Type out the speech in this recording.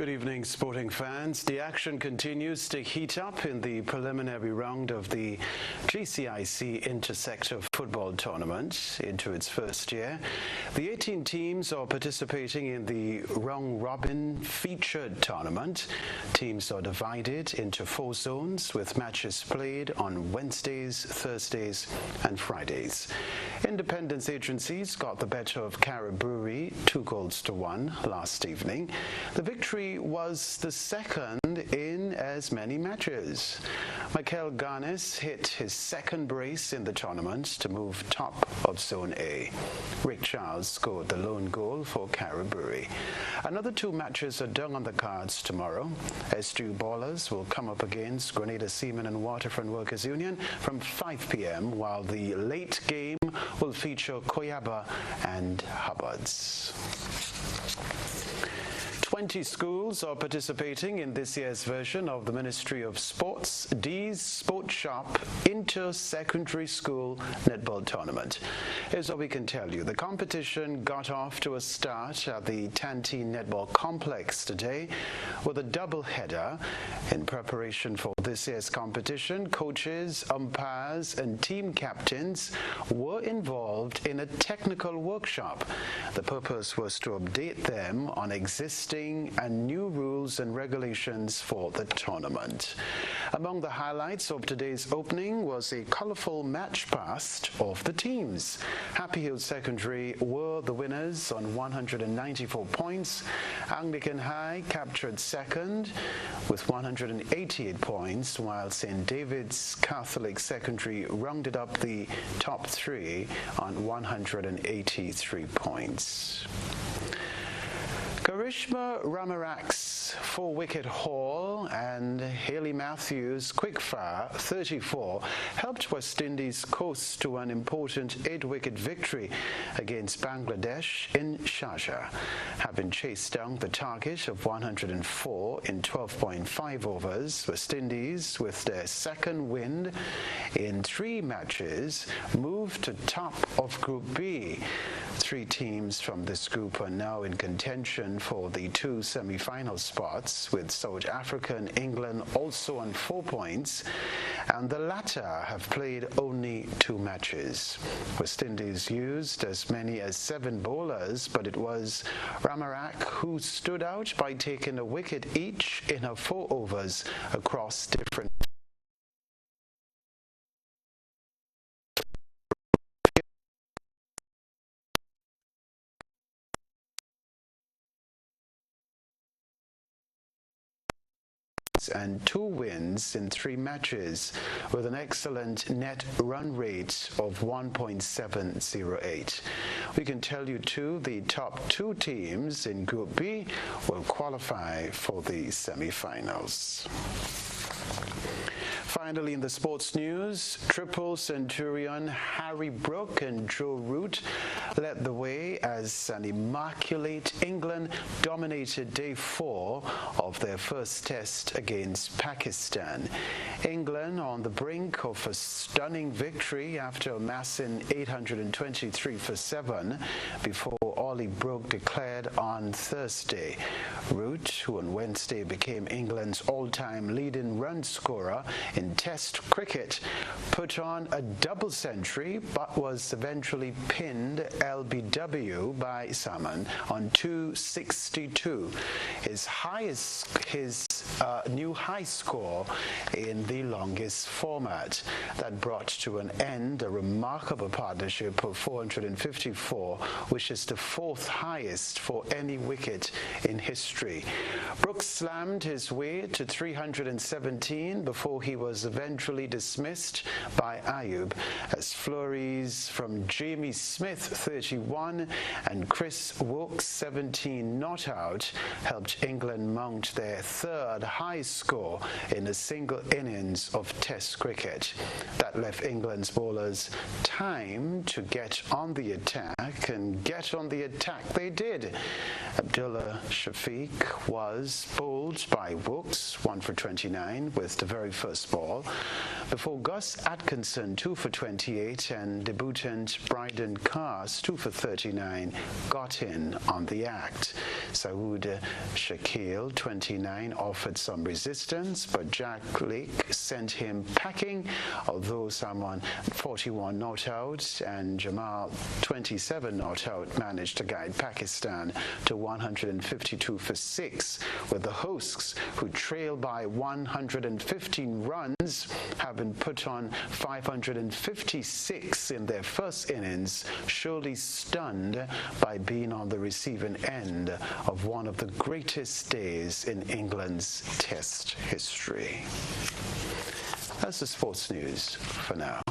Good evening, sporting fans. The action continues to heat up in the preliminary round of the GCIC Intersector Football Tournament into its first year. The 18 teams are participating in the round-robin featured tournament. Teams are divided into 4 zones with matches played on Wednesdays, Thursdays and Fridays. Independence agencies got the better of Cariboury 2-1 last evening. The victory was the second in as many matches. Michael Garnes hit his second brace in the tournament to move top of Zone A. Rick Charles scored the lone goal for Cariboury. Another 2 matches are done on the cards tomorrow. S2 Ballers will come up against Grenada Seamen and Waterfront Workers Union from 5 p.m. while the late game will feature Koyaba and Hubbards. 20 schools are participating in this year's version of the Ministry of Sports D's Sport Shop Inter-Secondary School Netball Tournament. Here's what we can tell you. The competition got off to a start at the Tanti Netball Complex today with a double header. In preparation for this year's competition, coaches, umpires and team captains were involved in a technical workshop. The purpose was to update them on existing and new rules and regulations for the tournament. Among the highlights of today's opening was a colorful match past of the teams. Happy Hill Secondary were the winners on 194 points. Anglican High captured second with 188 points, while St. David's Catholic Secondary rounded up the top 3 on 183 points. Karishma Ramarak's 4-wicket haul and Hayley Matthews' quickfire 34 helped West Indies coast to an important 8-wicket victory against Bangladesh in Sharjah. Having chased down the target of 104 in 12.5 overs, West Indies, with their second win in 3 matches, moved to top of Group B. 3 teams from this group are now in contention for the 2 semi-final spots, with South Africa and England also on 4 points, and the latter have played only 2 matches. West Indies used as many as 7 bowlers, but it was Ramarak who stood out by taking a wicket each in her 4 overs across different and 2 wins in 3 matches, with an excellent net run rate of 1.708. We can tell you too, the top 2 teams in Group B will qualify for the semi-finals. Finally, in the sports news, Triple Centurion Harry Brook and Joe Root led the way as an immaculate England dominated day 4 of their first test against Pakistan. England on the brink of a stunning victory after amassing 823 for 7 before Ollie Brook declared on Thursday. Root, who on Wednesday became England's all-time leading run scorer in Test cricket, put on a double century but was eventually pinned LBW by Salmon on 262, his new high score in the longest format. That brought to an end a remarkable partnership of 454, which is the 4th highest for any wicket in history. Brooks slammed his way to 317 before he was eventually dismissed by Ayub, as flurries from Jamie Smith 31 and Chris Wokes 17 not out helped England mount their 3rd high score in a single innings of Test cricket. That left England's bowlers time to get on the attack, and get on the attack they did. Abdullah Shafiq was bowled by Wokes 1 for 29 with the very first ball. before Gus Atkinson, 2 for 28, and debutant Bryden Cars, 2 for 39, got in on the act. Saoud Shakil, 29, offered some resistance, but Jack Lake sent him packing, although Salman, 41, not out, and Jamal, 27, not out, managed to guide Pakistan to 152 for 6, with the hosts, who trailed by 115 runs, having put on 556 in their first innings, surely stunned by being on the receiving end of one of the greatest days in England's Test history. That's the sports news for now.